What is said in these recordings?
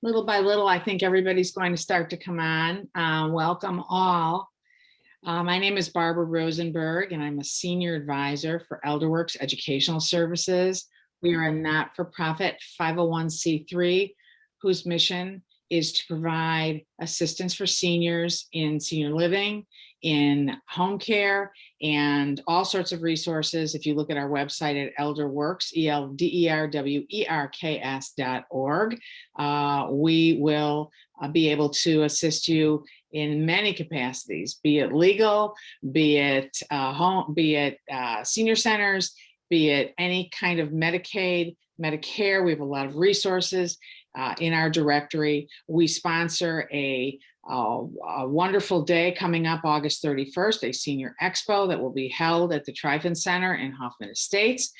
Little by little, I think everybody's going to start to come on. Welcome all. My name is Barbara Rosenberg, and I'm a senior advisor for ElderWorks Educational Services. We are a not-for-profit 501c3 whose mission is to provide assistance for seniors in senior living, in home care, and all sorts of resources. If you look at our website at ElderWorks, ELDERWERKS.org, we will be able to assist you in many capacities, be it legal, be it home, be it senior centers, be it any kind of Medicaid, Medicare. We have a lot of resources in our directory. We sponsor a wonderful day coming up August 31st, a senior expo that will be held at the Trifon Center in Hoffman Estates.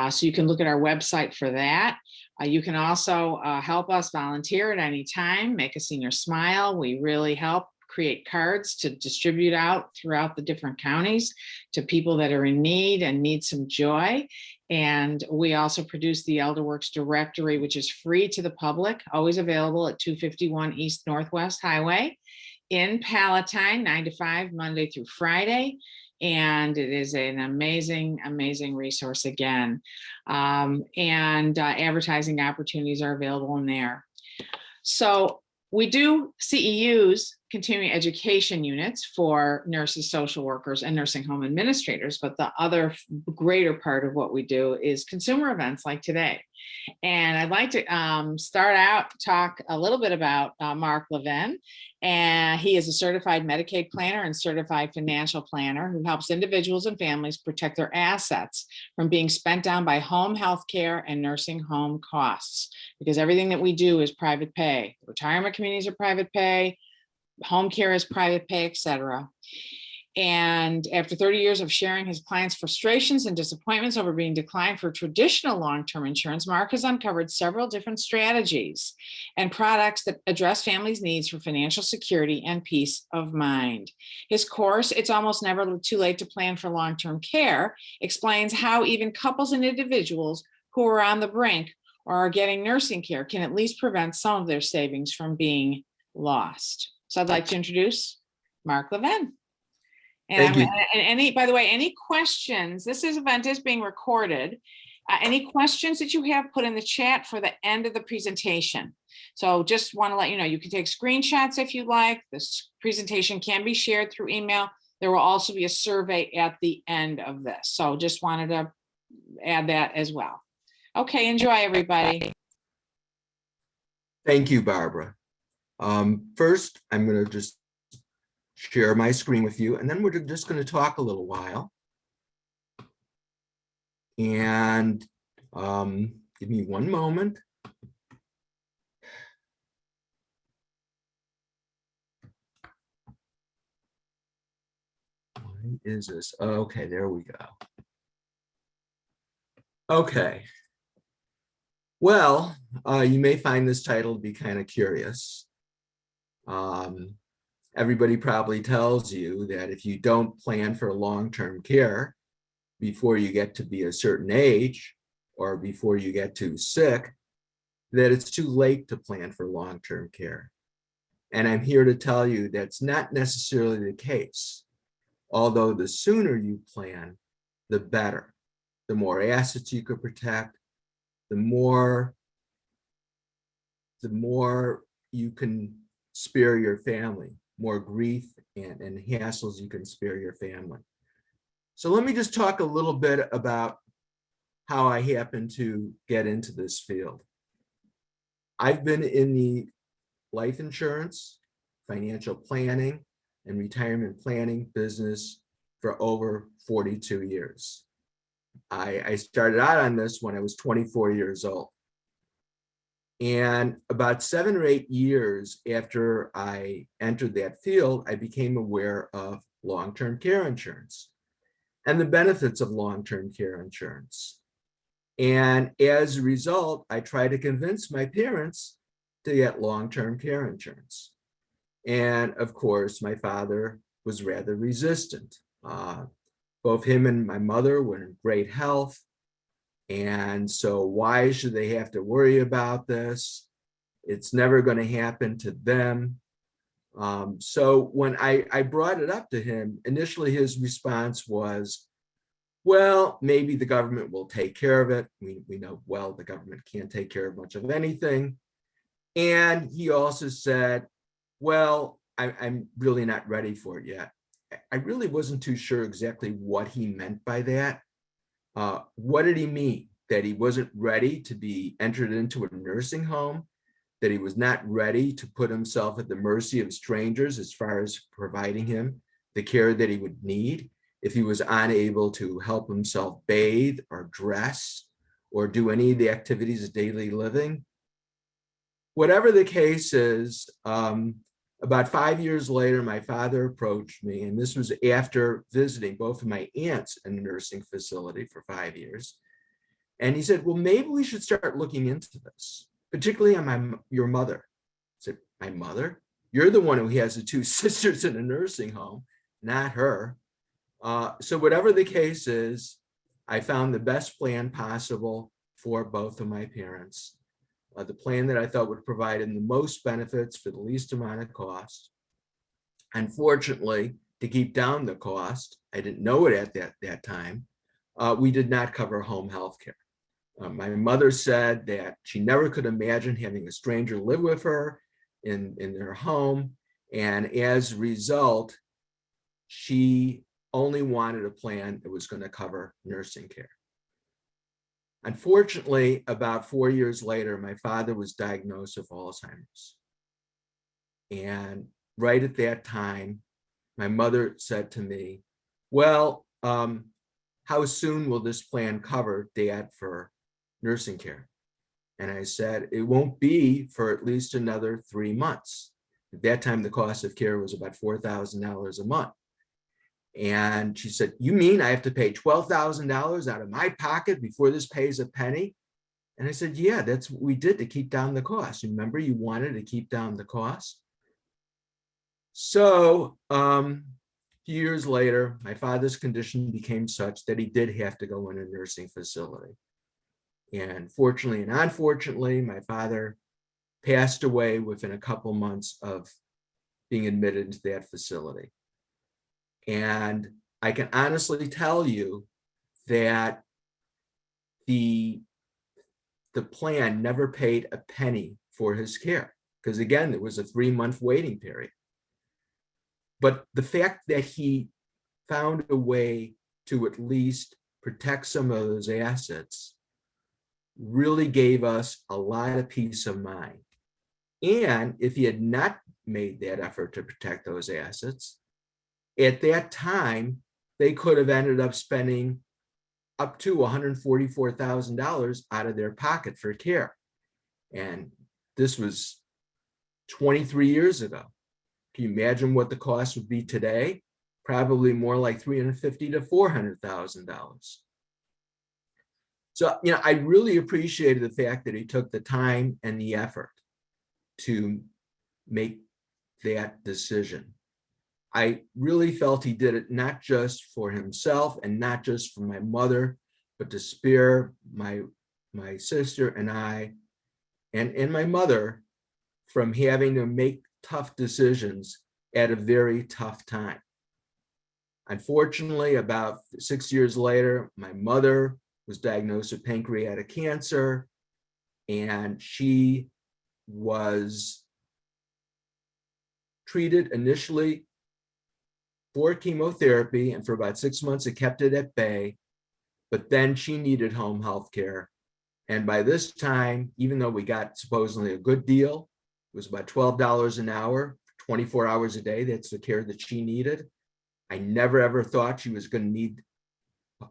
So you can look at our website for that. You can also help us volunteer at any time, make a senior smile. We really help create cards to distribute out throughout the different counties to people that are in need and need some joy. And we also produce the ElderWorks directory, which is free to the public, always available at 251 East Northwest Highway in Palatine, 9 to 5, Monday through Friday. And it is an amazing, amazing resource again. Advertising opportunities are available in there. So we do CEUs, continuing education units, for nurses, social workers, and nursing home administrators. But the other greater part of what we do is consumer events like today. And I'd like to talk a little bit about Mark Levin. And he is a certified Medicaid planner and certified financial planner who helps individuals and families protect their assets from being spent down by home health care and nursing home costs, because everything that we do is private pay. Retirement communities are private pay, home care is private pay, etc. And after 30 years of sharing his clients' frustrations and disappointments over being declined for traditional long-term insurance, Mark has uncovered several different strategies and products that address families' needs for financial security and peace of mind. His course, It's Almost Never Too Late to Plan for Long-Term Care, explains how even couples and individuals who are on the brink or are getting nursing care can at least prevent some of their savings from being lost. So I'd like to introduce Mark Levin. Thank you. And by the way, any questions, this event is being recorded. Any questions that you have, put in the chat for the end of the presentation. So just want to let you know, you can take screenshots if you like. This presentation can be shared through email. There will also be a survey at the end of this. So just wanted to add that as well. Okay, enjoy everybody. Thank you, Barbara. First, I'm going to just share my screen with you, and then we're just going to talk a little while. And give me one moment. What is this? Okay, there we go. Okay. Well, you may find this title to be kind of curious. Everybody probably tells you that if you don't plan for long-term care before you get to be a certain age or before you get too sick, that it's too late to plan for long-term care. And I'm here to tell you that's not necessarily the case. Although the sooner you plan, the better. The more assets you could protect, the more you can spare your family, more grief and hassles you can spare your family. So let me just talk a little bit about how I happen to get into this field. I've been in the life insurance, financial planning, and retirement planning business for over 42 years. I started out on this when I was 24 years old. And about 7 or 8 years after I entered that field, I became aware of long-term care insurance and the benefits of long-term care insurance. And as a result, I tried to convince my parents to get long-term care insurance. And of course, my father was rather resistant. Both him and my mother were in great health. And so why should they have to worry about this? It's never going to happen to them. So when I brought it up to him, initially his response was, well, maybe the government will take care of it. We know, well, the government can't take care of much of anything. And he also said, well, I'm really not ready for it yet. I really wasn't too sure exactly what he meant by that. What did he mean? That he wasn't ready to be entered into a nursing home? That he was not ready to put himself at the mercy of strangers as far as providing him the care that he would need if he was unable to help himself bathe or dress or do any of the activities of daily living? Whatever the case is, about 5 years later, my father approached me, and this was after visiting both of my aunts in a nursing facility for 5 years. And he said, well, maybe we should start looking into this, particularly on your mother. I said, my mother? You're the one who has the two sisters in a nursing home, not her. So whatever the case is, I found the best plan possible for both of my parents. The plan that I thought would provide them the most benefits for the least amount of cost. Unfortunately, to keep down the cost, I didn't know it at that time, we did not cover home health care. My mother said that she never could imagine having a stranger live with her in their home. And as a result, she only wanted a plan that was going to cover nursing care. Unfortunately, about 4 years later, my father was diagnosed with Alzheimer's. And right at that time, my mother said to me, well, how soon will this plan cover, Dad, for nursing care? And I said, it won't be for at least another 3 months. At that time, the cost of care was about $4,000 a month. And she said, you mean I have to pay $12,000 out of my pocket before this pays a penny? And I said, yeah, that's what we did to keep down the cost. Remember, you wanted to keep down the cost. So a few years later, my father's condition became such that he did have to go in a nursing facility. And fortunately and unfortunately, my father passed away within a couple months of being admitted into that facility. And I can honestly tell you that the plan never paid a penny for his care, because again, there was a 3-month waiting period. But the fact that he found a way to at least protect some of those assets really gave us a lot of peace of mind. And if he had not made that effort to protect those assets, at that time, they could have ended up spending up to $144,000 out of their pocket for care. And this was 23 years ago. Can you imagine what the cost would be today? Probably more like $350,000 to $400,000. So, I really appreciated the fact that he took the time and the effort to make that decision. I really felt he did it not just for himself and not just for my mother, but to spare my sister and I and my mother from having to make tough decisions at a very tough time. Unfortunately, about 6 years later, my mother was diagnosed with pancreatic cancer, and she was treated initially for chemotherapy, and for about 6 months, it kept it at bay. But then she needed home health care. And by this time, even though we got supposedly a good deal, it was about $12 an hour, 24 hours a day. That's the care that she needed. I never, ever thought she was going to need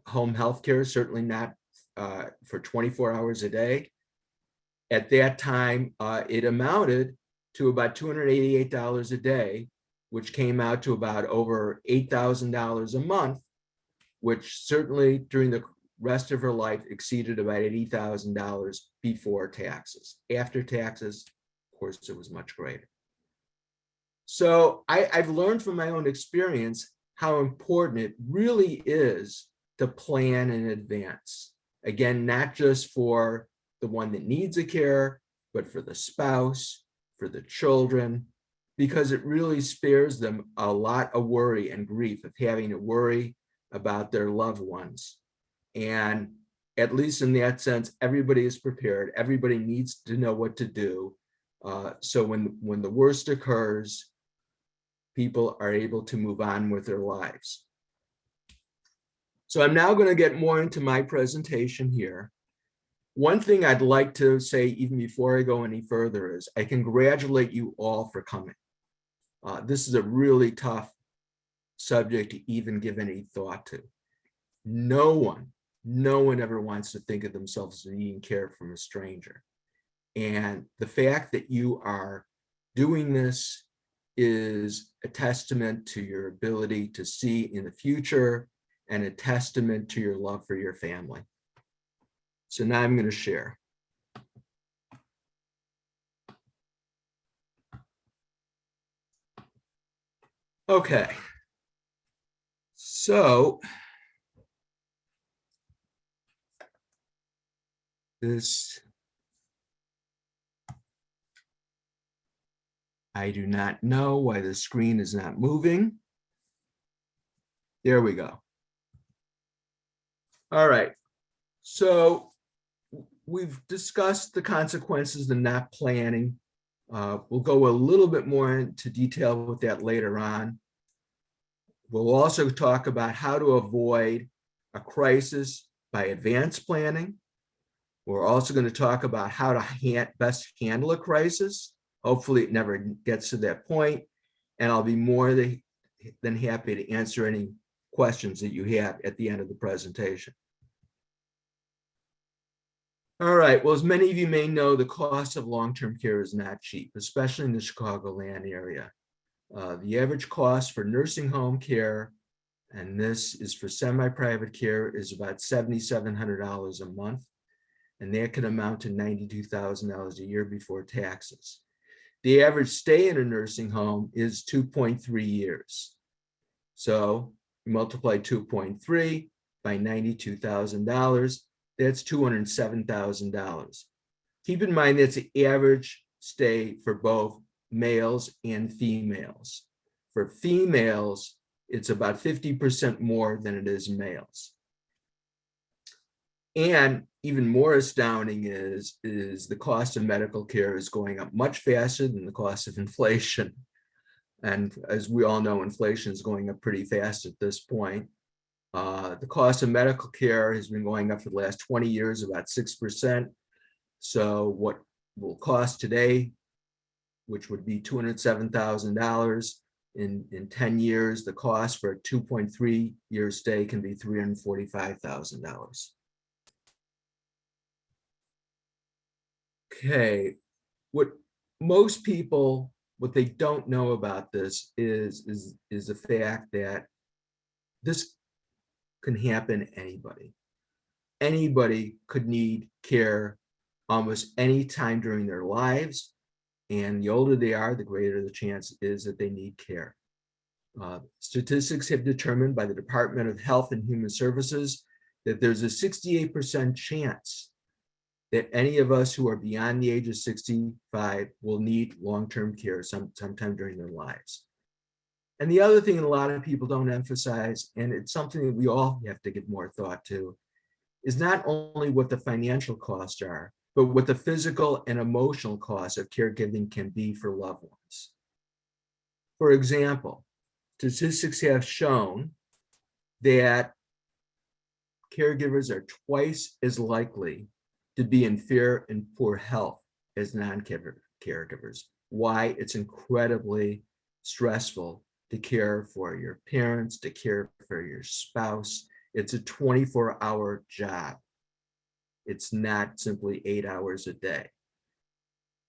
home health care, certainly not for 24 hours a day. At that time, it amounted to about $288 a day, which came out to about over $8,000 a month, which certainly during the rest of her life exceeded about $80,000 before taxes. After taxes, of course, it was much greater. So I've learned from my own experience how important it really is to plan in advance. Again, not just for the one that needs a care, but for the spouse, for the children, because it really spares them a lot of worry and grief of having to worry about their loved ones. And at least in that sense, everybody is prepared. Everybody needs to know what to do. So when the worst occurs, people are able to move on with their lives. So I'm now going to get more into my presentation here. One thing I'd like to say, even before I go any further, is I congratulate you all for coming. This is a really tough subject to even give any thought to. No one ever wants to think of themselves as needing care from a stranger. And the fact that you are doing this is a testament to your ability to see in the future and a testament to your love for your family. So now I'm going to share. Okay. So this, I do not know why the screen is not moving. There we go. All right. So we've discussed the consequences of not planning. We'll go a little bit more into detail with that later on. We'll also talk about how to avoid a crisis by advanced planning. We're also going to talk about how to best handle a crisis. Hopefully it never gets to that point. And I'll be more than happy to answer any questions that you have at the end of the presentation. All right, well, as many of you may know, the cost of long-term care is not cheap, especially in the Chicagoland area. The average cost for nursing home care, and this is for semi-private care, is about $7,700 a month, and that can amount to $92,000 a year before taxes. The average stay in a nursing home is 2.3 years. So multiply 2.3 by $92,000, that's $207,000. Keep in mind that's the average stay for both males and females. For females, it's about 50% more than it is males. And even more astounding is the cost of medical care is going up much faster than the cost of inflation. And as we all know, inflation is going up pretty fast at this point. The cost of medical care has been going up for the last 20 years, about 6%. So what will cost today, which would be $207,000, in 10 years, the cost for a 2.3-year stay can be $345,000. Okay, what most people, what they don't know about this is the fact that this can happen to anybody. Anybody could need care almost any time during their lives, and the older they are, the greater the chance is that they need care. Statistics have determined by the Department of Health and Human Services that there's a 68% chance that any of us who are beyond the age of 65 will need long-term care sometime during their lives. And the other thing that a lot of people don't emphasize, and it's something that we all have to give more thought to, is not only what the financial costs are, but what the physical and emotional costs of caregiving can be for loved ones. For example, statistics have shown that caregivers are twice as likely to be in fear and poor health as non-caregivers. Why? It's incredibly stressful to care for your parents, to care for your spouse. It's a 24-hour job. It's not simply 8 hours a day.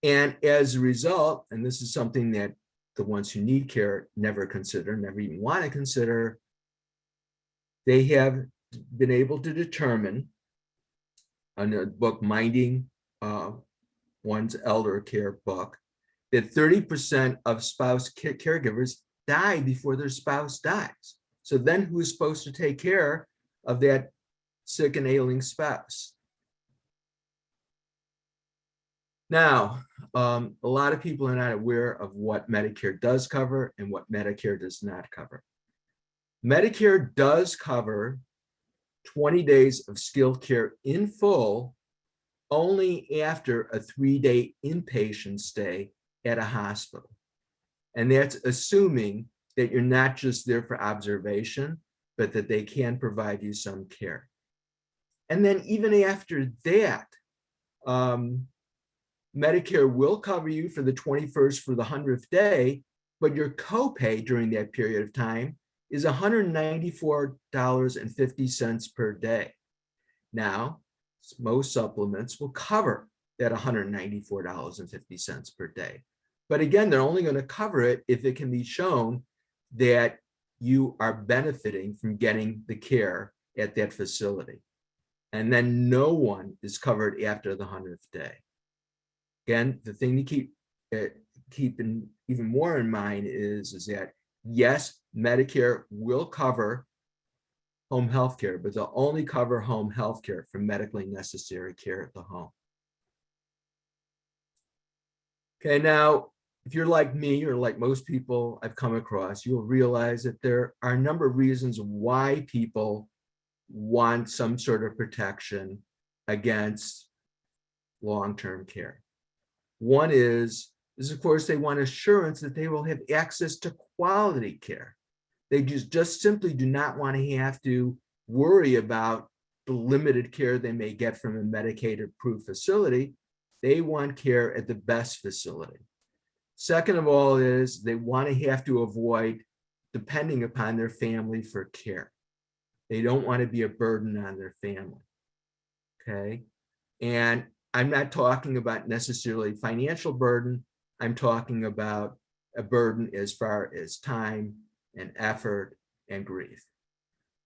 And as a result, and this is something that the ones who need care never consider, never even want to consider, they have been able to determine in a book, Minding One's Elder Care book, that 30% of spouse caregivers die before their spouse dies. So then who is supposed to take care of that sick and ailing spouse? Now, a lot of people are not aware of what Medicare does cover and what Medicare does not cover. Medicare does cover 20 days of skilled care in full only after a 3-day inpatient stay at a hospital. And that's assuming that you're not just there for observation, but that they can provide you some care. And then even after that, Medicare will cover you for the 21st for the 100th day, but your copay during that period of time is $194.50 per day. Now, most supplements will cover that $194.50 per day. But again, they're only going to cover it if it can be shown that you are benefiting from getting the care at that facility. And then no one is covered after the 100th day. Again, the thing to keep even more in mind is that yes, Medicare will cover home health care, but they'll only cover home health care for medically necessary care at the home. Okay, now, if you're like me or like most people I've come across, you'll realize that there are a number of reasons why people want some sort of protection against long-term care. One is of course, they want assurance that they will have access to quality care. They just simply do not want to have to worry about the limited care they may get from a Medicaid-approved facility. They want care at the best facility. Second of all is they want to have to avoid depending upon their family for care. They don't want to be a burden on their family, okay? And I'm not talking about necessarily financial burden. I'm talking about a burden as far as time and effort and grief.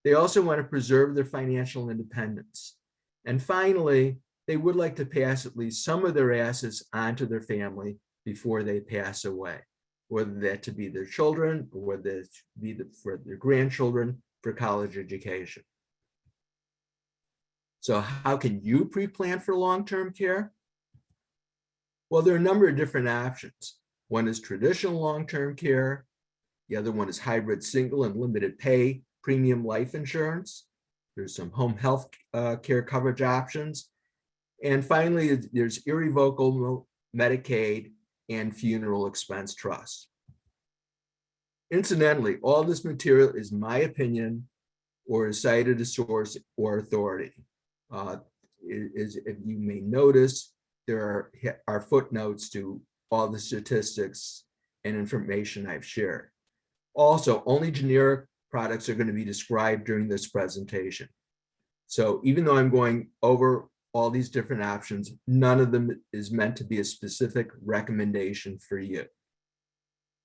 They also want to preserve their financial independence. And finally, they would like to pass at least some of their assets onto their family before they pass away, whether that to be their children or whether it be for their grandchildren for college education. So how can you pre-plan for long-term care? Well, there are a number of different options. One is traditional long-term care. The other one is hybrid single and limited pay premium life insurance. There's some home health care coverage options. And finally, there's irrevocable Medicaid and funeral expense trust. Incidentally, all this material is my opinion or is cited as source or authority. If you may notice, there are footnotes to all the statistics and information I've shared. Also, only generic products are going to be described during this presentation. So even though I'm going over all these different options, none of them is meant to be a specific recommendation for you.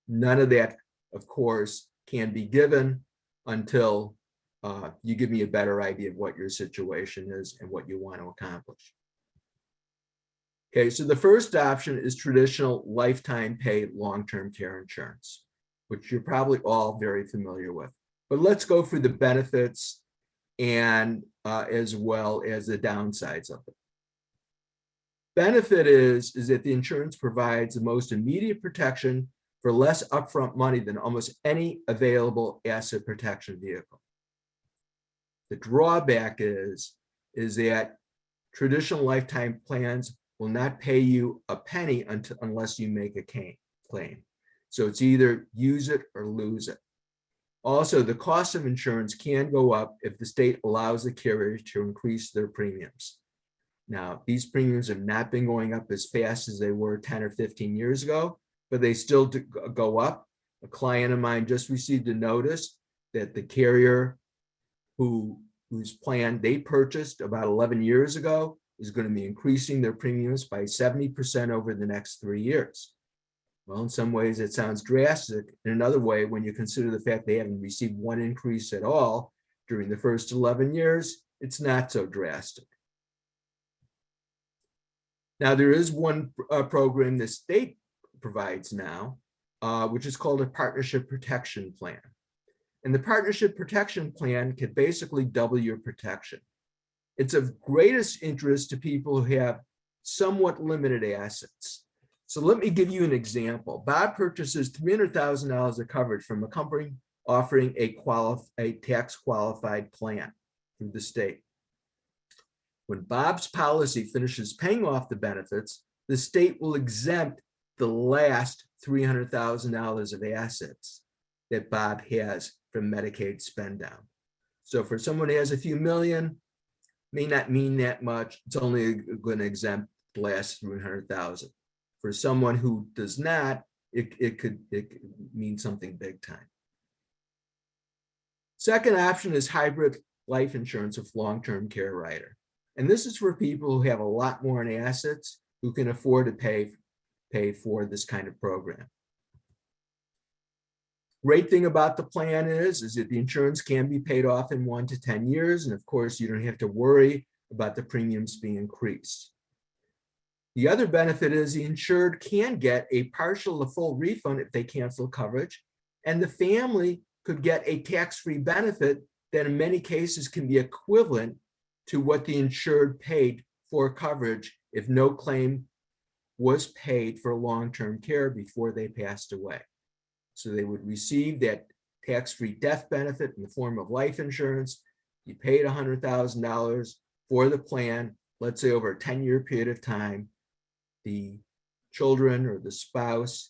None of that, of course, can be given until you give me a better idea of what your situation is and what you want to accomplish. Okay, so the first option is traditional lifetime pay long-term care insurance, which you're probably all very familiar with. But let's go through the benefits and as well as the downsides of it. Benefit is that the insurance provides the most immediate protection for less upfront money than almost any available asset protection vehicle. The drawback is that traditional lifetime plans will not pay you a penny unless you make a claim. So it's either use it or lose it. Also, the cost of insurance can go up if the state allows the carrier to increase their premiums. Now, these premiums have not been going up as fast as they were 10 or 15 years ago, but they still go up. A client of mine just received a notice that the carrier whose plan they purchased about 11 years ago is going to be increasing their premiums by 70% over the next 3 years. Well, in some ways it sounds drastic. In another way, when you consider the fact they haven't received one increase at all during the first 11 years, it's not so drastic. Now, there is one program the state provides now, which is called a partnership protection plan. And the partnership protection plan can basically double your protection. It's of greatest interest to people who have somewhat limited assets. So let me give you an example. Bob purchases $300,000 of coverage from a company offering a tax qualified plan through the state. When Bob's policy finishes paying off the benefits, the state will exempt the last $300,000 of assets that Bob has from Medicaid spend down. So for someone who has a few million, may not mean that much. It's only going to exempt the last 300,000. For someone who does not, it could mean something big time. Second option is hybrid life insurance with long-term care rider. And this is for people who have a lot more in assets who can afford to pay for this kind of program. Great thing about the plan is that the insurance can be paid off in 1 to 10 years. And of course, you don't have to worry about the premiums being increased. The other benefit is the insured can get a partial to full refund if they cancel coverage, and the family could get a tax-free benefit that in many cases can be equivalent to what the insured paid for coverage if no claim was paid for long-term care before they passed away. So they would receive that tax-free death benefit in the form of life insurance. You paid $100,000 for the plan, let's say over a 10-year period of time, the children or the spouse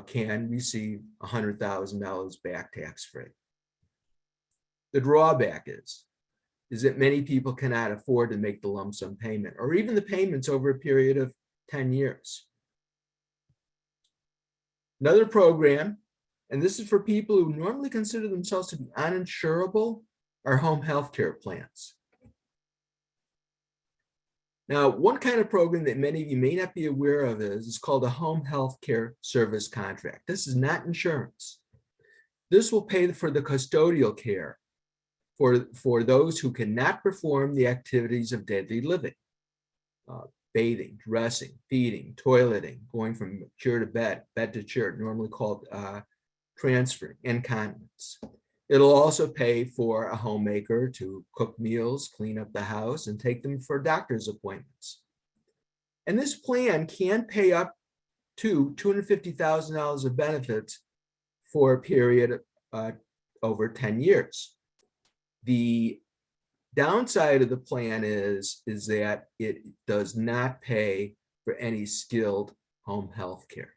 can receive $100,000 back tax-free. The drawback is that many people cannot afford to make the lump sum payment or even the payments over a period of 10 years. Another program, and this is for people who normally consider themselves to be uninsurable, are home health care plans. Now, one kind of program that many of you may not be aware of is called a home health care service contract. This is not insurance. This will pay for the custodial care for those who cannot perform the activities of daily living, bathing, dressing, feeding, toileting, going from chair to bed, bed to chair, normally called transferring, incontinence. It'll also pay for a homemaker to cook meals, clean up the house, and take them for doctor's appointments. And this plan can pay up to $250,000 of benefits for a period over 10 years. The downside of the plan is that it does not pay for any skilled home health care.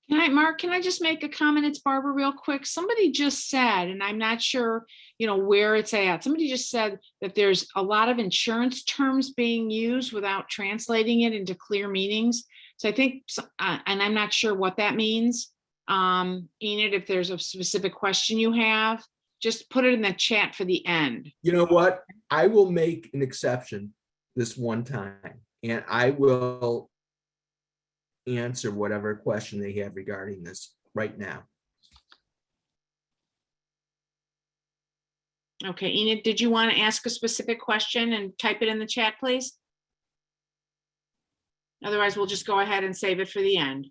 Mark, can I just make a comment? It's Barbara real quick. Somebody just said, and I'm not sure, where it's at. Somebody just said that there's a lot of insurance terms being used without translating it into clear meanings. So I think, and I'm not sure what that means. Enid, if there's a specific question you have, just put it in the chat for the end. You know what? I will make an exception this one time, and I will answer whatever question they have regarding this right now. Okay, Enid, did you want to ask a specific question and type it in the chat, please? Otherwise, we'll just go ahead and save it for the end.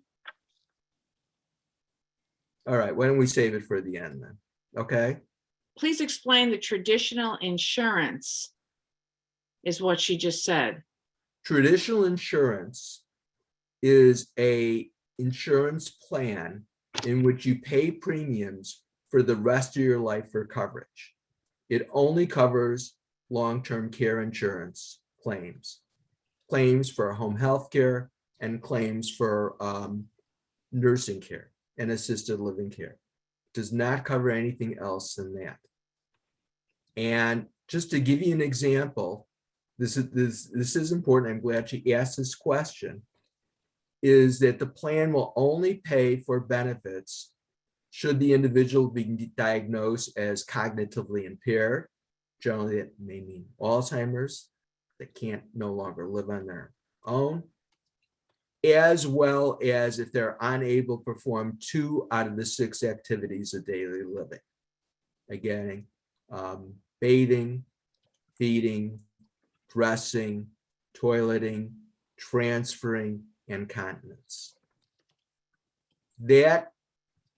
All right, why don't we save it for the end then? Okay. Please explain the traditional insurance is what she just said. Traditional insurance is a insurance plan in which you pay premiums for the rest of your life for coverage. It only covers long-term care insurance claims for home health care, and claims for nursing care and assisted living care. It does not cover anything else than that. And just to give you an example, this is important. I'm glad she asked this question. Is that the plan will only pay for benefits should the individual be diagnosed as cognitively impaired. Generally, it may mean Alzheimer's, that can't no longer live on their own, as well as if they're unable to perform 2 out of the 6 activities of daily living. Again, bathing, feeding, dressing, toileting, transferring, incontinence. That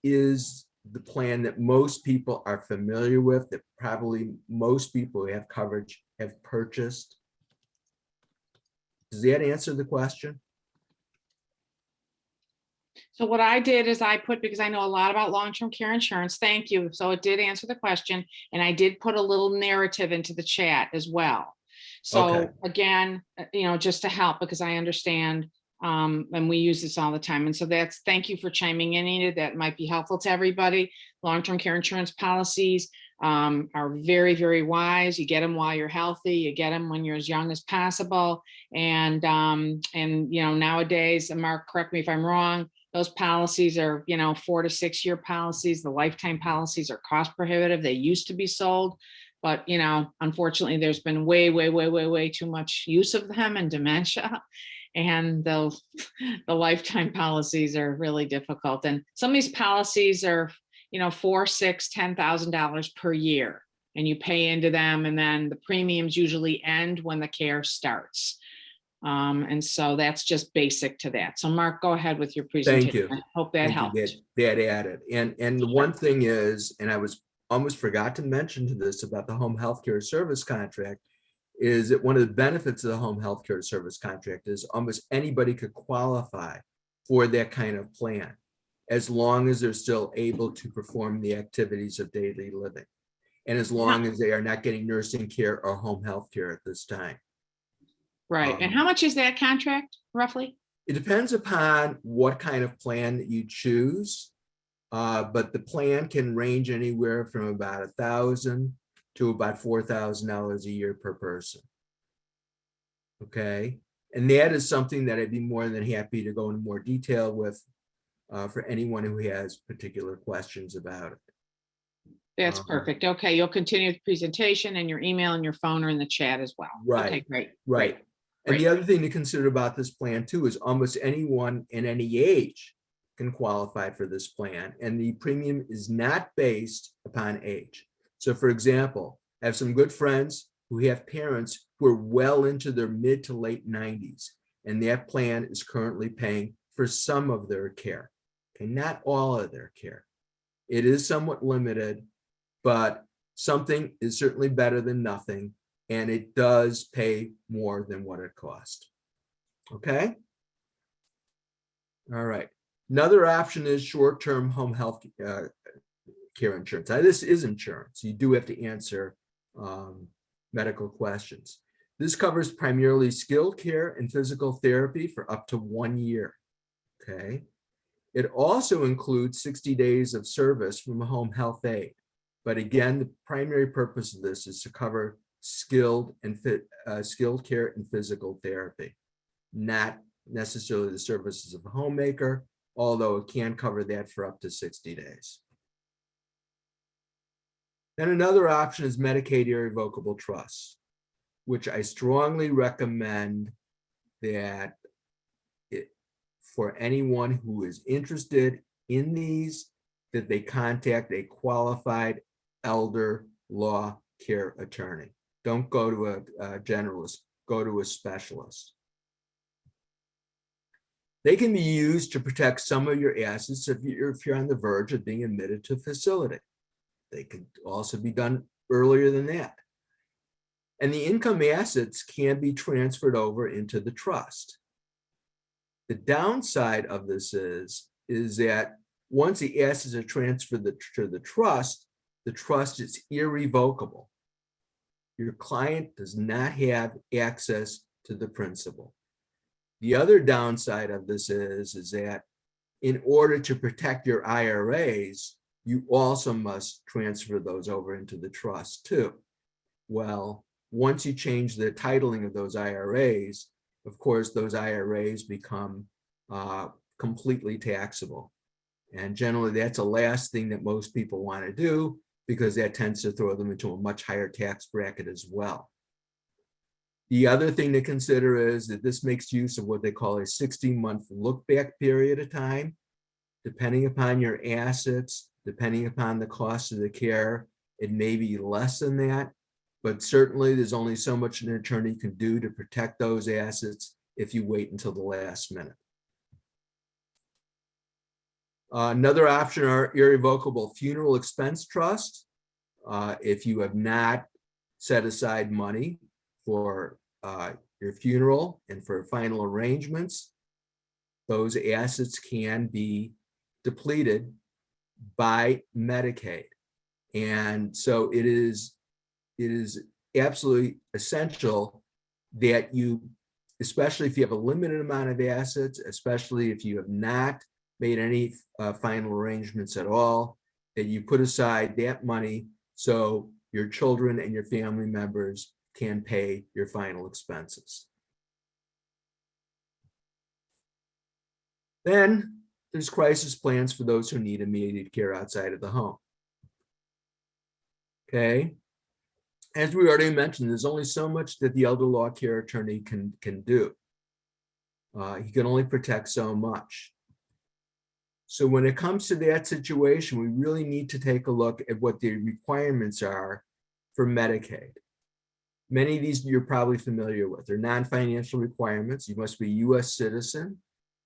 is the plan that most people are familiar with, that probably most people who have coverage have purchased. Does that answer the question? So what I did is I put, because I know a lot about long-term care insurance, thank you. So it did answer the question, and I did put a little narrative into the chat as well. So Okay. again, just to help, because I understand, and we use this all the time. And so thank you for chiming in, Enid. That might be helpful to everybody. Long-term care insurance policies are very, very wise. You get them while you're healthy. You get them when you're as young as possible. And nowadays, and Mark, correct me if I'm wrong, those policies are, 4 to 6 year policies. The lifetime policies are cost prohibitive. They used to be sold, but, unfortunately, there's been way, way, way, way, way too much use of them and dementia. And the lifetime policies are really difficult. And some of these policies are, $4,000, $6,000, $10,000 per year, and you pay into them. And then the premiums usually end when the care starts. And so that's just basic to that. So Mark, go ahead with your presentation. Thank you. I hope that helped. That added. And the one thing is, and I was almost forgot to mention to this about the home health care service contract, is that one of the benefits of the home health care service contract is almost anybody could qualify for that kind of plan, as long as they're still able to perform the activities of daily living, and as long as they are not getting nursing care or home health care at this time. Right. And how much is that contract roughly? It depends upon what kind of plan that you choose, but the plan can range anywhere from about $1,000 to about $4,000 a year per person. Okay, and that is something that I'd be more than happy to go into more detail with for anyone who has particular questions about it. That's perfect. Okay, you'll continue the presentation, and your email and your phone are in the chat as well. Right. Okay, great. Right. Great. And the other thing to consider about this plan too is almost anyone in any age can qualify for this plan, and the premium is not based upon age. So for example, I have some good friends who have parents who are well into their mid to late 90s, and that plan is currently paying for some of their care. Okay, not all of their care. It is somewhat limited, but something is certainly better than nothing, and it does pay more than what it cost. Okay. All right. Another option is short-term home health care insurance. Now, this is insurance. You do have to answer medical questions. This covers primarily skilled care and physical therapy for up to 1 year. Okay. It also includes 60 days of service from a home health aide. But again, the primary purpose of this is to cover skilled care and physical therapy, not necessarily the services of a homemaker, although it can cover that for up to 60 days. Then another option is Medicaid irrevocable trusts, which I strongly recommend that for anyone who is interested in these, that they contact a qualified elder law care attorney. Don't go to a generalist, go to a specialist. They can be used to protect some of your assets if you're on the verge of being admitted to a facility. They could also be done earlier than that. And the income assets can be transferred over into the trust. The downside of this is that once the assets are transferred to the trust is irrevocable. Your client does not have access to the principal. The other downside of this is that in order to protect your IRAs, you also must transfer those over into the trust too. Well, once you change the titling of those IRAs, of course, those IRAs become completely taxable. And generally, that's the last thing that most people want to do, because that tends to throw them into a much higher tax bracket as well. The other thing to consider is that this makes use of what they call a 60-month look-back period of time. Depending upon your assets, depending upon the cost of the care, it may be less than that, but certainly there's only so much an attorney can do to protect those assets if you wait until the last minute. Another option are irrevocable funeral expense trust. If you have not set aside money for your funeral and for final arrangements, those assets can be depleted by Medicaid. And so it is absolutely essential that you, especially if you have a limited amount of assets, especially if you have not made any final arrangements at all, that you put aside that money so your children and your family members can pay your final expenses. Then there's crisis plans for those who need immediate care outside of the home. Okay. As we already mentioned, there's only so much that the elder law care attorney can do. He can only protect so much. So when it comes to that situation, we really need to take a look at what the requirements are for Medicaid. Many of these you're probably familiar with. They're non-financial requirements. You must be a U.S. citizen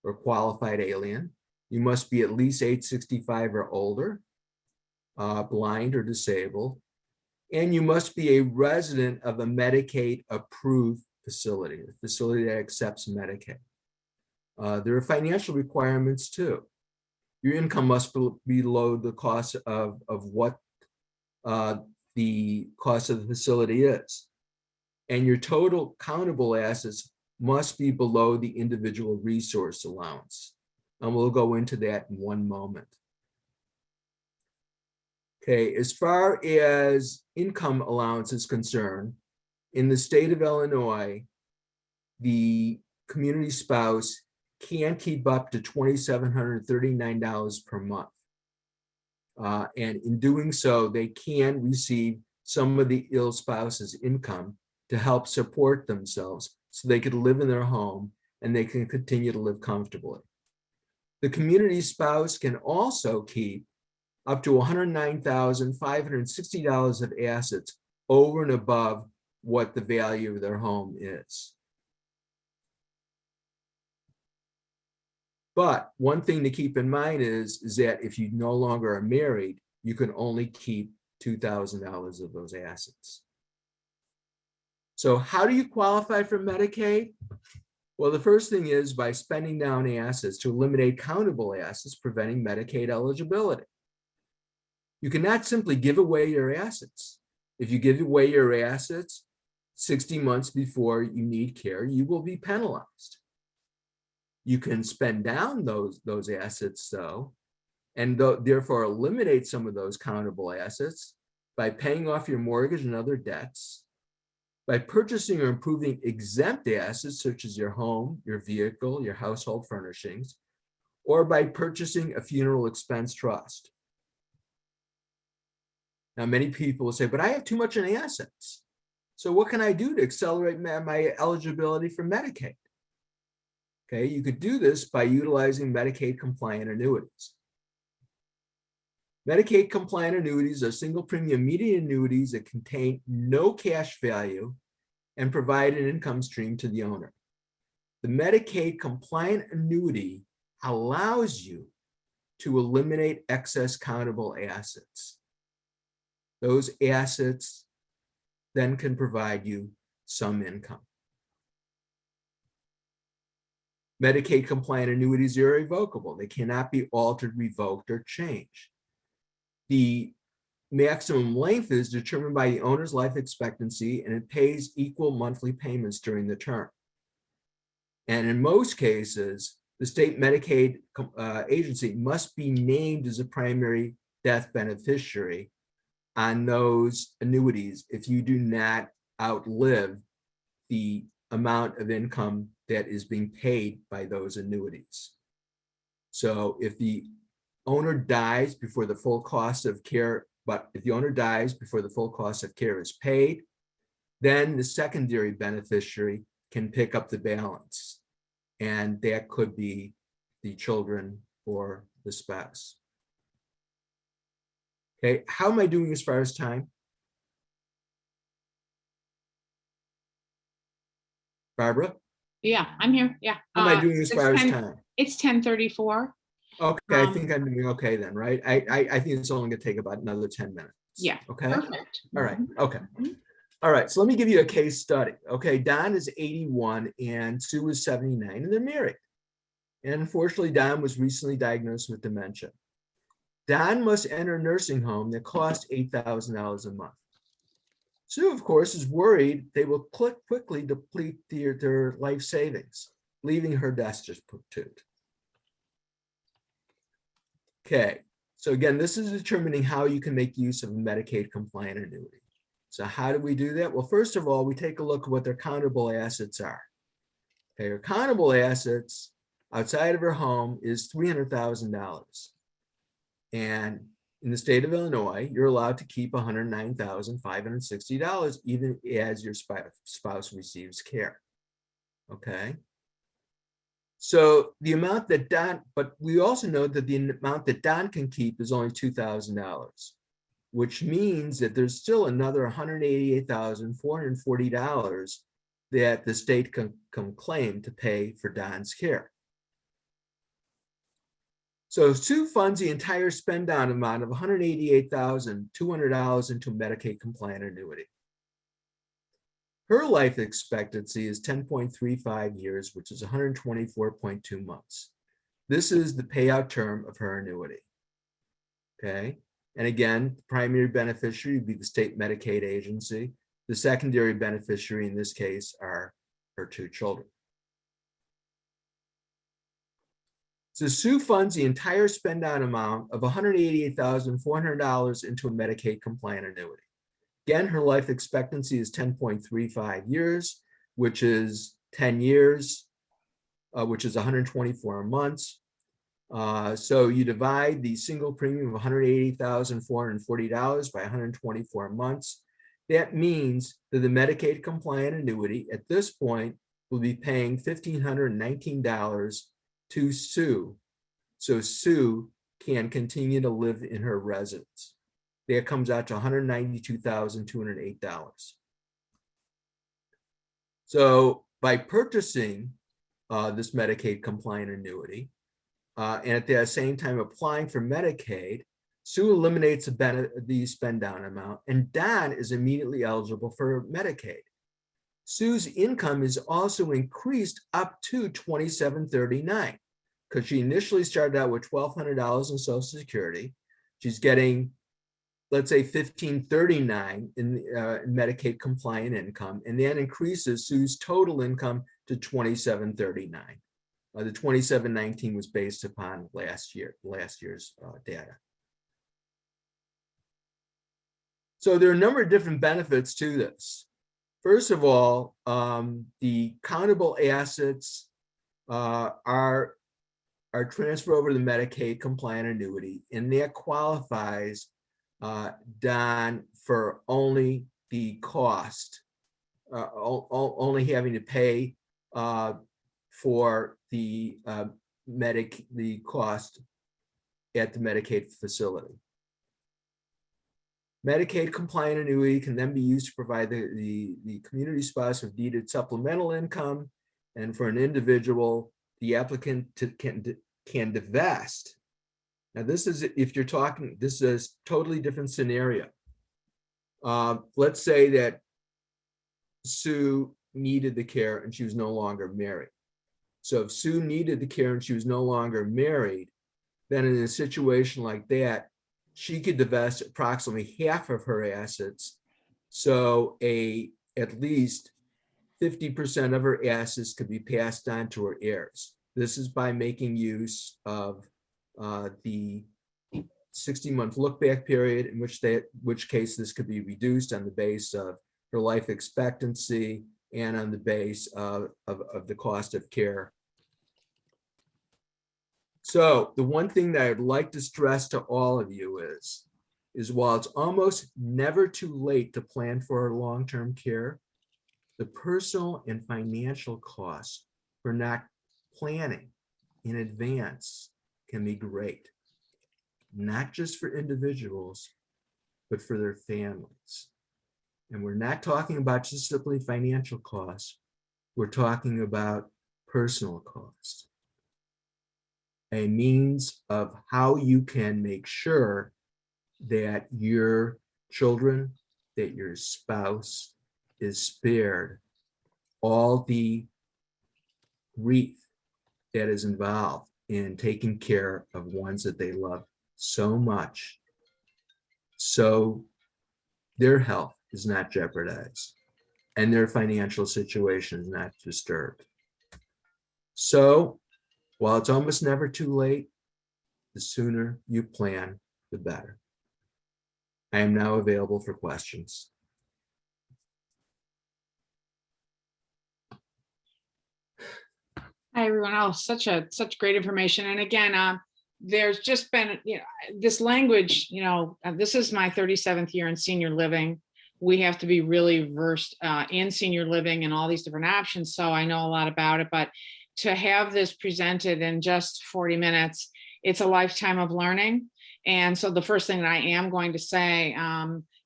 or qualified alien. You must be at least age 65 or older, blind or disabled, and you must be a resident of a Medicaid-approved facility, a facility that accepts Medicaid. There are financial requirements too. Your income must be below the cost of what the cost of the facility is. And your total countable assets must be below the individual resource allowance. And we'll go into that in one moment. Okay, as far as income allowance is concerned, in the state of Illinois, the community spouse can keep up to $2,739 per month. And in doing so, they can receive some of the ill spouse's income to help support themselves so they could live in their home and they can continue to live comfortably. The community spouse can also keep up to $109,560 of assets over and above what the value of their home is. But one thing to keep in mind is that if you no longer are married, you can only keep $2,000 of those assets. So how do you qualify for Medicaid? Well, the first thing is by spending down assets to eliminate countable assets, preventing Medicaid eligibility. You cannot simply give away your assets. If you give away your assets 60 months before you need care, you will be penalized. You can spend down those assets though, and therefore eliminate some of those countable assets by paying off your mortgage and other debts, by purchasing or improving exempt assets such as your home, your vehicle, your household furnishings, or by purchasing a funeral expense trust. Now, many people will say, but I have too much in assets. So what can I do to accelerate my eligibility for Medicaid? Okay, you could do this by utilizing Medicaid compliant annuities. Medicaid compliant annuities are single premium immediate annuities that contain no cash value and provide an income stream to the owner. The Medicaid compliant annuity allows you to eliminate excess countable assets. Those assets then can provide you some income. Medicaid compliant annuities are irrevocable. They cannot be altered, revoked, or changed. The maximum length is determined by the owner's life expectancy, and it pays equal monthly payments during the term. And in most cases, the state Medicaid agency must be named as a primary death beneficiary on those annuities if you do not outlive the amount of income that is being paid by those annuities. So if the owner dies before the full cost of care, but if the owner dies before the full cost of care is paid, then the secondary beneficiary can pick up the balance. And that could be the children or the spouse. Okay, how am I doing as far as time? Barbara? Yeah, I'm here. Yeah. How am I doing as far as time? It's 10:34. Okay, I think I'm doing okay then, right? I think it's only gonna take about another 10 minutes. Yeah. Okay. Perfect. All right. Okay. All right, so let me give you a case study. Okay, Don is 81 and Sue is 79, and they're married. And unfortunately, Don was recently diagnosed with dementia. Don must enter a nursing home that costs $8,000 a month. Sue, of course, is worried they will quickly deplete their life savings, leaving her destitute. Okay, so again, this is determining how you can make use of a Medicaid compliant annuity. So how do we do that? Well, first of all, we take a look at what their countable assets are. Okay, her countable assets outside of her home is $300,000. And in the state of Illinois, you're allowed to keep $109,560 even as your spouse receives care. Okay. So the amount that Don, but we also know that the amount that Don can keep is only $2,000, which means that there's still another $188,440 that the state can claim to pay for Don's care. So Sue funds the entire spend down amount of $188,200 into a Medicaid compliant annuity. Her life expectancy is 10.35 years, which is 124.2 months. This is the payout term of her annuity. Okay. And again, the primary beneficiary would be the state Medicaid agency. The secondary beneficiary in this case are her two children. So Sue funds the entire spend down amount of $188,400 into a Medicaid compliant annuity. Again, her life expectancy is 10.35 years, which is 10 years, which is 124 months. So you divide the single premium of $180,440 by 124 months. That means that the Medicaid compliant annuity at this point will be paying $1,519 to Sue, so Sue can continue to live in her residence. That comes out to $192,208. So by purchasing this Medicaid compliant annuity, and at the same time applying for Medicaid, Sue eliminates the spend down amount, and Don is immediately eligible for Medicaid. Sue's income is also increased up to $2,739 because she initially started out with $1,200 in Social Security. She's getting, let's say, $1,539 in Medicaid compliant income, and that increases Sue's total income to $2,739. The $2,719 was based upon last year's data. So there are a number of different benefits to this. First of all, the countable assets are transferred over to the Medicaid compliant annuity, and that qualifies Don for only the cost, only having to pay for the cost at the Medicaid facility. Medicaid compliant annuity can then be used to provide the community spouse with needed supplemental income, and for an individual, the applicant can divest. Now, this is if you're talking, this is a totally different scenario. Let's say that Sue needed the care and she was no longer married. So if Sue needed the care and she was no longer married, then in a situation like that, she could divest approximately half of her assets. So at least 50% of her assets could be passed on to her heirs. This is by making use of the 60-month look-back period, in which case this could be reduced on the base of her life expectancy and on the base of the cost of care. So the one thing that I'd like to stress to all of you is while it's almost never too late to plan for long-term care, the personal and financial costs for not planning in advance can be great, not just for individuals, but for their families. And we're not talking about just simply financial costs. We're talking about personal costs. A means of how you can make sure that your children, that your spouse, is spared all the grief that is involved in taking care of ones that they love so much, so their health is not jeopardized and their financial situation is not disturbed. So while it's almost never too late, the sooner you plan, the better. I am now available for questions. Hi, everyone else. Such great information. And again, there's just been, this language, this is my 37th year in senior living. We have to be really versed in senior living and all these different options. So I know a lot about it, but to have this presented in just 40 minutes, it's a lifetime of learning. And so the first thing that I am going to say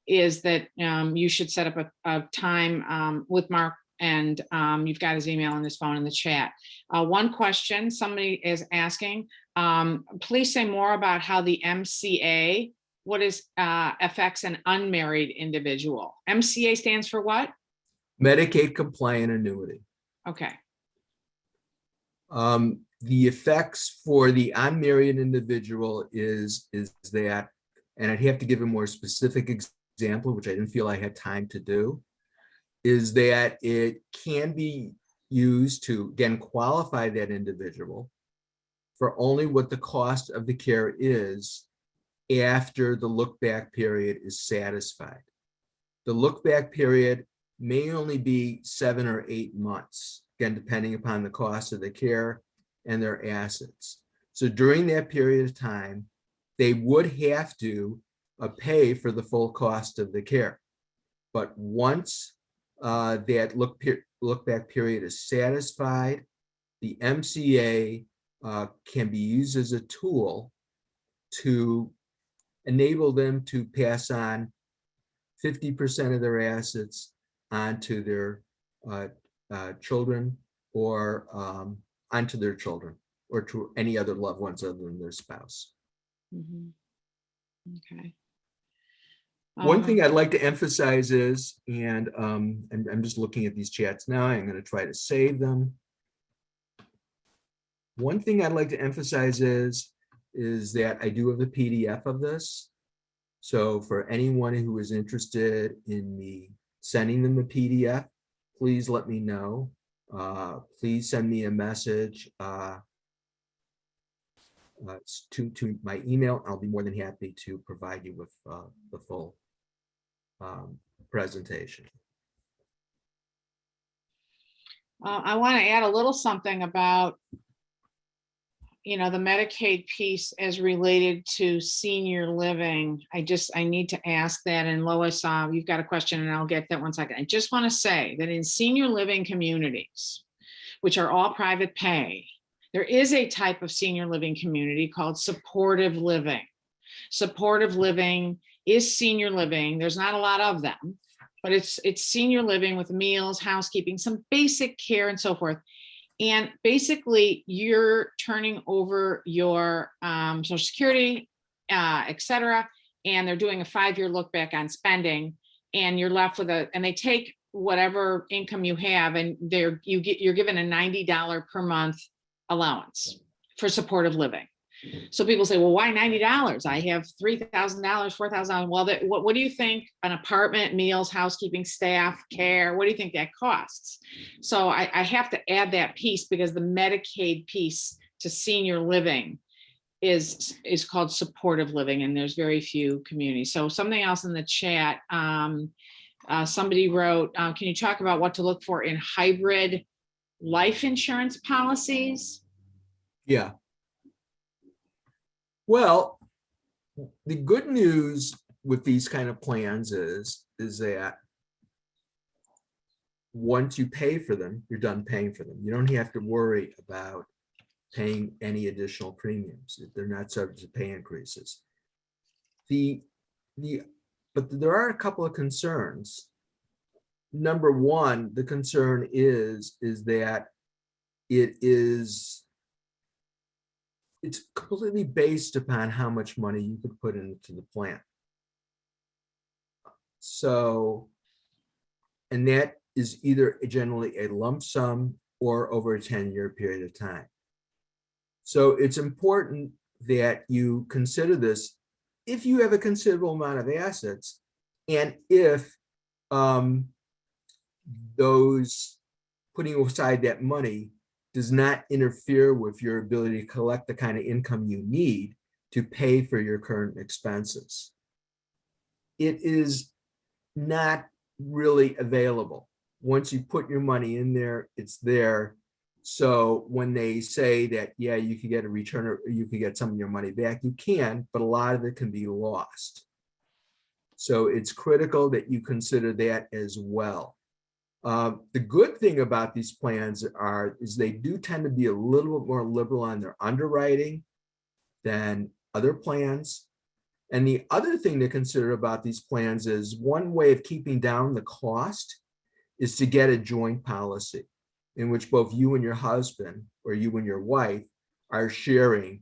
is that you should set up a time with Mark, and you've got his email and his phone in the chat. One question somebody is asking, please say more about how the MCA, affects an unmarried individual. MCA stands for what? Medicaid compliant annuity. Okay. The effects for the unmarried individual is that, and I'd have to give a more specific example, which I didn't feel I had time to do, is that it can be used to, again, qualify that individual for only what the cost of the care is after the look back period is satisfied. The look back period may only be 7 or 8 months, again, depending upon the cost of the care and their assets. So during that period of time, they would have to pay for the full cost of the care. But once that look back period is satisfied, the MCA can be used as a tool to enable them to pass on 50% of their assets onto their children, or onto their children, or to any other loved ones other than their spouse. Mm-hmm. Okay. One thing I'd like to emphasize is, and I'm just looking at these chats now, I'm going to try to save them. One thing I'd like to emphasize is that I do have a PDF of this. So for anyone who is interested in me sending them a PDF, please let me know. Please send me a message to my email. I'll be more than happy to provide you with the full presentation. I want to add a little something about, the Medicaid piece as related to senior living. I need to ask that. And Lois, you've got a question, and I'll get that 1 second. I just want to say that in senior living communities, which are all private pay, there is a type of senior living community called supportive living. Supportive living is senior living. There's not a lot of them, but it's senior living with meals, housekeeping, some basic care, and so forth. And basically, you're turning over your Social Security, et cetera, and they're doing a 5-year look back on spending, and you're left with and they take whatever income you have, and you're given a $90 per month allowance for supportive living. So people say, well, why $90? I have $3,000, $4,000. Well, what do you think an apartment, meals, housekeeping, staff, care, what do you think that costs? So I have to add that piece, because the Medicaid piece to senior living is called supportive living, and there's very few communities. So something else in the chat, somebody wrote, can you talk about what to look for in hybrid life insurance policies? Yeah. Well, the good news with these kind of plans is that once you pay for them, you're done paying for them. You don't have to worry about paying any additional premiums. They're not subject to pay increases. But there are a couple of concerns. Number one, the concern is that it's completely based upon how much money you could put into the plan. So And that is either generally a lump sum or over a 10-year period of time. So it's important that you consider this if you have a considerable amount of assets, and if those putting aside that money does not interfere with your ability to collect the kind of income you need to pay for your current expenses. It is not really available. Once you put your money in there, it's there. So when they say that, yeah, you can get a return or you can get some of your money back, you can, but a lot of it can be lost. So it's critical that you consider that as well. The good thing about these plans is they do tend to be a little bit more liberal on their underwriting than other plans. And the other thing to consider about these plans is one way of keeping down the cost is to get a joint policy in which both you and your husband or you and your wife are sharing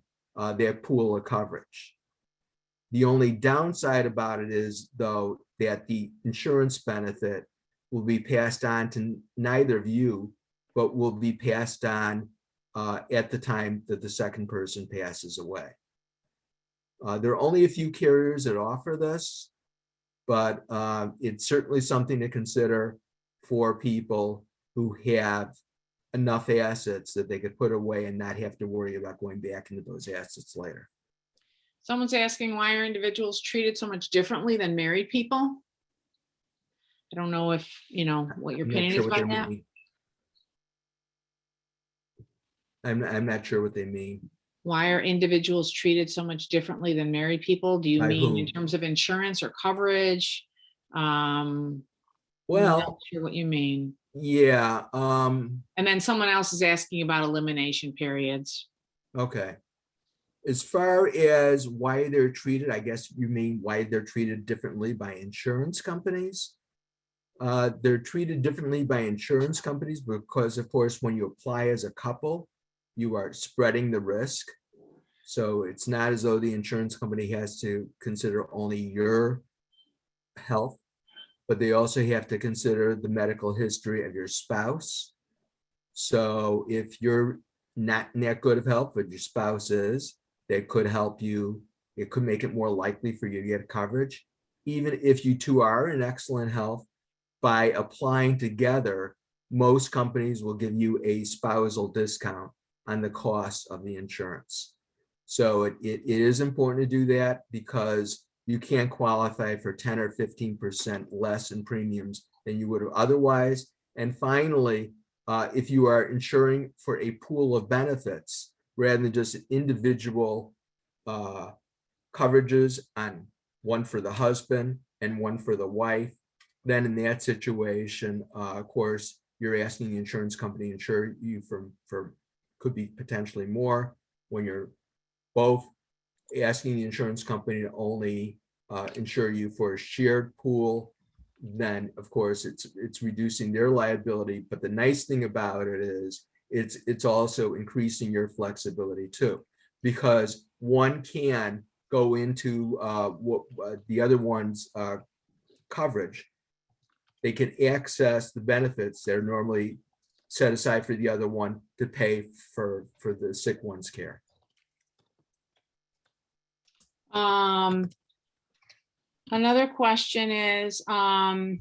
their pool of coverage. The only downside about it is, though, that the insurance benefit will be passed on to neither of you, but will be passed on at the time that the second person passes away. There are only a few carriers that offer this, but it's certainly something to consider for people who have enough assets that they could put away and not have to worry about going back into those assets later. Someone's asking, why are individuals treated so much differently than married people? I don't know if, what your I'm not opinion sure is what they about that. mean. I'm not sure what they mean. Why are individuals treated so much differently than married people? Do you By mean in who? terms of insurance or coverage? I'm Well, not sure what you mean. yeah. And then someone else is asking about elimination periods. Okay. As far as why they're treated, I guess you mean why they're treated differently by insurance companies. They're treated differently by insurance companies because, of course, when you apply as a couple, you are spreading the risk. So it's not as though the insurance company has to consider only your health, but they also have to consider the medical history of your spouse. So if you're not in that good of health, but your spouse is, that could help you. It could make it more likely for you to get coverage. Even if you two are in excellent health, by applying together, most companies will give you a spousal discount on the cost of the insurance. So it is important to do that because you can't qualify for 10 or 15% less in premiums than you would have otherwise. And finally, if you are insuring for a pool of benefits rather than just individual coverages on one for the husband and one for the wife, then in that situation, of course, you're asking the insurance company to insure you for could be potentially more. When you're both asking the insurance company to only insure you for a shared pool, then of course it's reducing their liability. But the nice thing about it is it's also increasing your flexibility too, because one can go into what the other one's coverage. They can access the benefits that are normally set aside for the other one to pay for the sick one's care. Another question is, I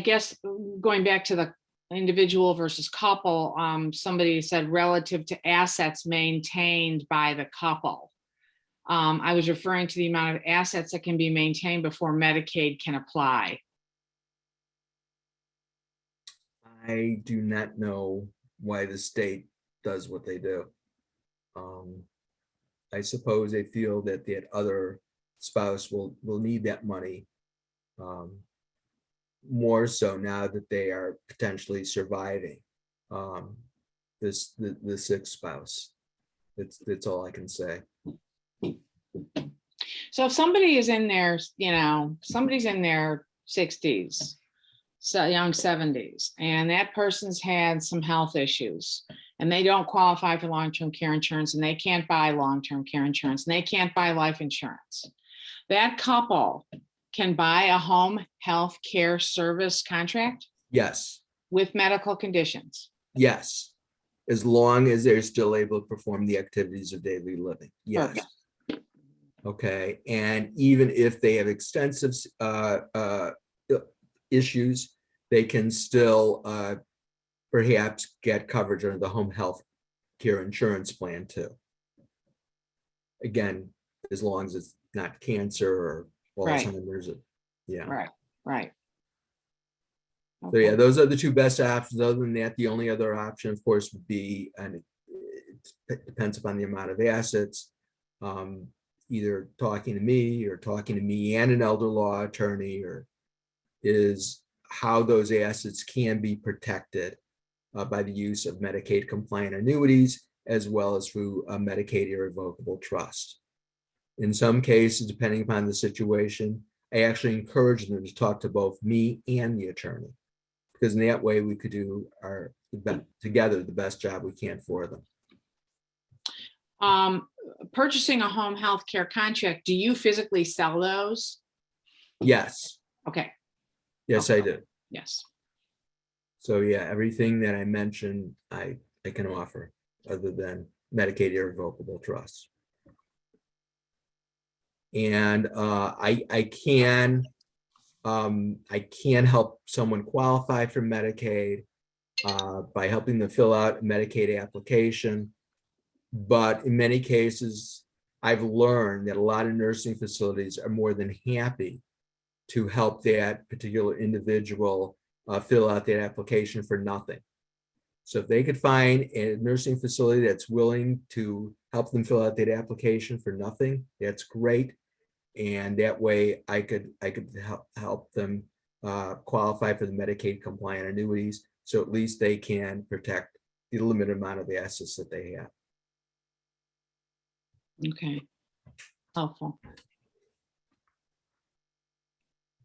guess going back to the individual versus couple, somebody said relative to assets maintained by the couple. I was referring to the amount of assets that can be maintained before Medicaid can apply. I do not know why the state does what they do. I suppose they feel that the other spouse will need that money more so now that they are potentially surviving the sick spouse. That's all I can say. So if somebody is in their, somebody's in their 60s, so young 70s, and that person's had some health issues and they don't qualify for long-term care insurance and they can't buy long-term care insurance and they can't buy life insurance. That couple can buy a home health care service contract Yes, with medical conditions. yes. As long as they're still able to perform the activities of daily living. Yes. Perfect. Okay, and even if they have extensive issues, they can still perhaps get coverage under the home health care insurance plan too. Again, as long as it's not cancer or Right. Alzheimer's. Yeah. Right, right. So yeah, Okay. those are the two best options. Other than that, the only other option, of course, would be, and it depends upon the amount of assets, either talking to me and an elder law attorney, or is how those assets can be protected by the use of Medicaid compliant annuities, as well as through a Medicaid irrevocable trust. In some cases, depending upon the situation, I actually encourage them to talk to both me and the attorney, because in that way we could do together the best job we can for them. Purchasing a home health care contract, do you physically sell those? Yes, Okay, yes, I do. yes. So yeah, everything that I mentioned, I can offer, other than Medicaid irrevocable trusts. And I can help someone qualify for Medicaid by helping them fill out a Medicaid application. But in many cases, I've learned that a lot of nursing facilities are more than happy to help that particular individual fill out that application for nothing. So if they could find a nursing facility that's willing to help them fill out that application for nothing, that's great. And that way I could help them qualify for the Medicaid compliant annuities. So at least they can protect the limited amount of assets that they have. Okay, helpful.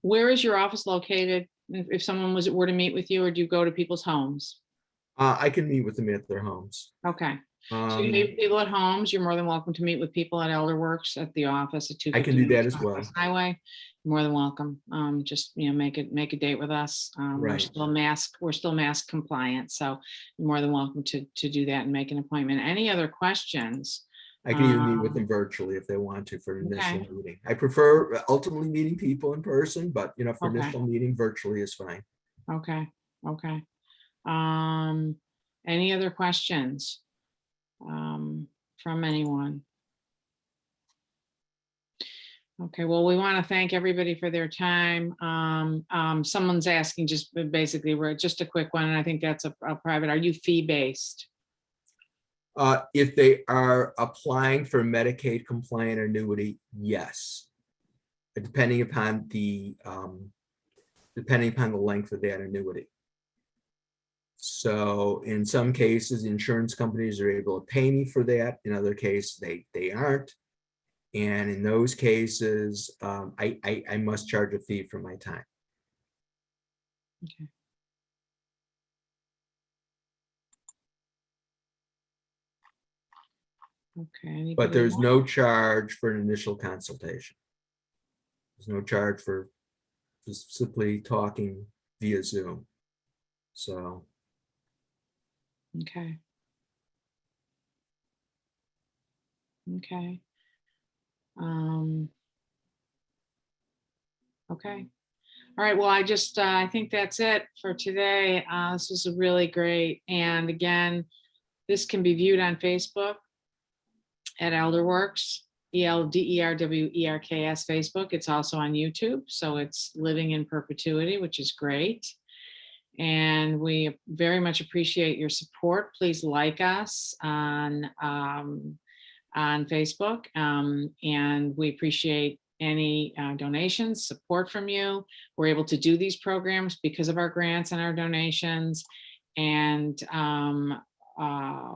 Where is your office located? If someone were to meet with you, or do you go to people's homes? I can meet with them at their homes. Okay, so you meet with people at homes. You're more than welcome to meet with people at ElderWorks at the office at 250 I can do that as well. Northwest Highway. You're more than welcome. Just, make a date with us. We're Right. still mask compliant, so you're more than welcome to do that and make an appointment. Any other questions? I can even meet with them virtually if they want to for an initial Okay. meeting. I prefer ultimately meeting people in person, but for Okay. initial meeting, virtually is fine. Okay, okay. Any other questions from anyone? Okay, well, we want to thank everybody for their time. Someone's asking just basically, just a quick one, and I think that's a private. Are you fee-based? If they are applying for Medicaid compliant annuity, yes. Depending upon the length of that annuity. So in some cases, insurance companies are able to pay me for that. In other cases, they aren't. And in those cases, I must charge a fee for my time. Okay. Okay. But Anybody there's else? no charge for an initial consultation. There's no charge for just simply talking via Zoom. So. Okay. Okay. Okay. All right. Well, I think that's it for today. This was really great. And again, this can be viewed on Facebook at ElderWorks, ELDERWERKS Facebook. It's also on YouTube. So it's Living in Perpetuity, which is great. And we very much appreciate your support. Please like us on Facebook. And we appreciate any donations, support from you. We're able to do these programs because of our grants and our donations. And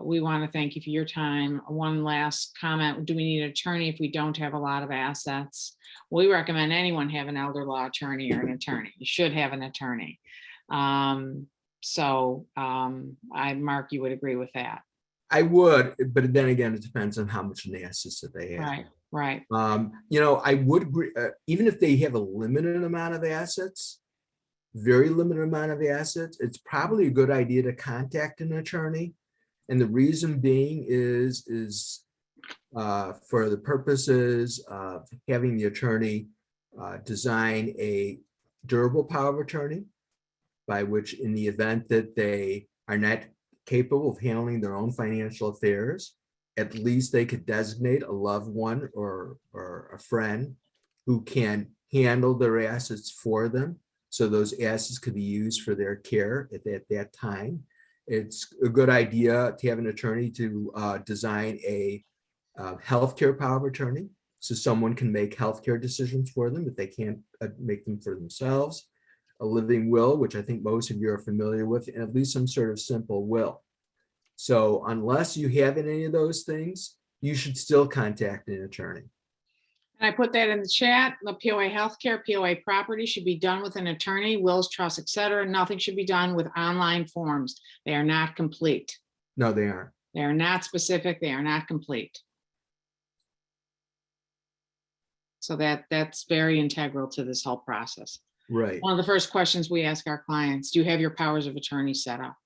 we want to thank you for your time. One last comment. Do we need an attorney if we don't have a lot of assets? We recommend anyone have an elder law attorney or an attorney. You should have an attorney. Mark, you would agree with that? I would, but then again, it depends on how much assets that they have. Right, right. I would agree, even if they have a limited amount of assets, very limited amount of assets, it's probably a good idea to contact an attorney. And the reason being is for the purposes of having the attorney design a durable power of attorney, by which in the event that they are not capable of handling their own financial affairs, at least they could designate a loved one or a friend who can handle their assets for them. So those assets could be used for their care at that time. It's a good idea to have an attorney to design a healthcare power of attorney. So someone can make healthcare decisions for them if they can't make them for themselves. A living will, which I think most of you are familiar with, and at least some sort of simple will. So unless you have any of those things, you should still contact an attorney. And I put that in the chat. The POA healthcare, POA property should be done with an attorney, wills, trusts, etc. Nothing should be done with online forms. They are not complete. No, they aren't. They are not specific. They are not complete. So that's very integral to this whole process. Right. One of the first questions we ask our clients, do you have your powers of attorney set up?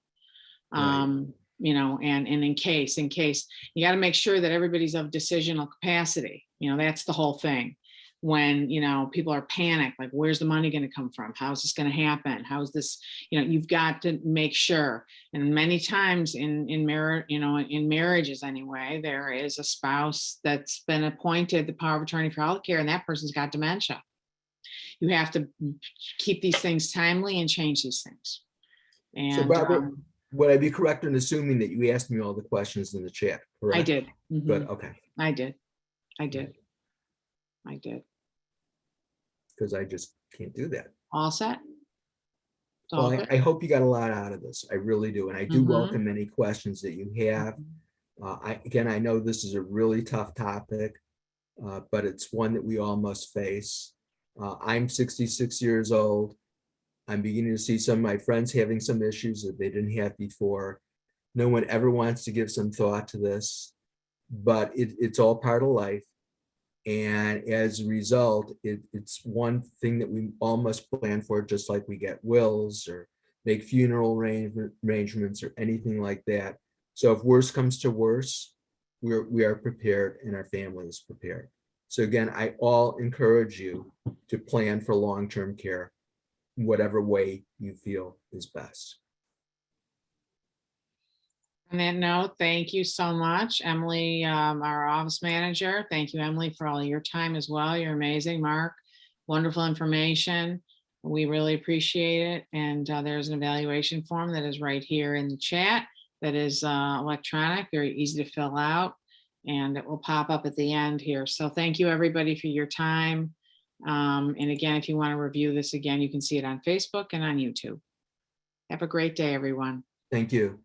Right. And in case, you got to make sure that everybody's of decisional capacity. That's the whole thing. When, people are panicked, like, where's the money going to come from? How's this going to happen? How's this, you've got to make sure. And many times in marriages anyway, there is a spouse that's been appointed the power of attorney for healthcare, and that person's got dementia. You have to keep these things timely and change these things. And so Barbara, would I be correct in assuming that you asked me all the questions in the chat? Correct? I did. Mhm. Good. Okay. I did. Because I just can't do that. All set? It's all Well, good? I hope you got a lot out of this. I really do. And I do Mhm. welcome any questions that you have. I know this is a really tough topic, but it's one that we all must face. I'm 66 years old. I'm beginning to see some of my friends having some issues that they didn't have before. No one ever wants to give some thought to this, but it's all part of life. And as a result, it's one thing that we all must plan for, just like we get wills or make funeral arrangements or anything like that. So if worse comes to worse, we are prepared and our family is prepared. So again, I all encourage you to plan for long-term care, whatever way you feel is best. On that note, thank you so much, Emily, our office manager. Thank you, Emily, for all your time as well. You're amazing, Mark. Wonderful information. We really appreciate it. And there's an evaluation form that is right here in the chat that is electronic, very easy to fill out, and it will pop up at the end here. So thank you, everybody, for your time. And again, if you want to review this again, you can see it on Facebook and on YouTube. Have a great day, everyone. Thank you.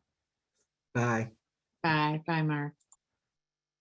Bye. Bye. Bye, Mark.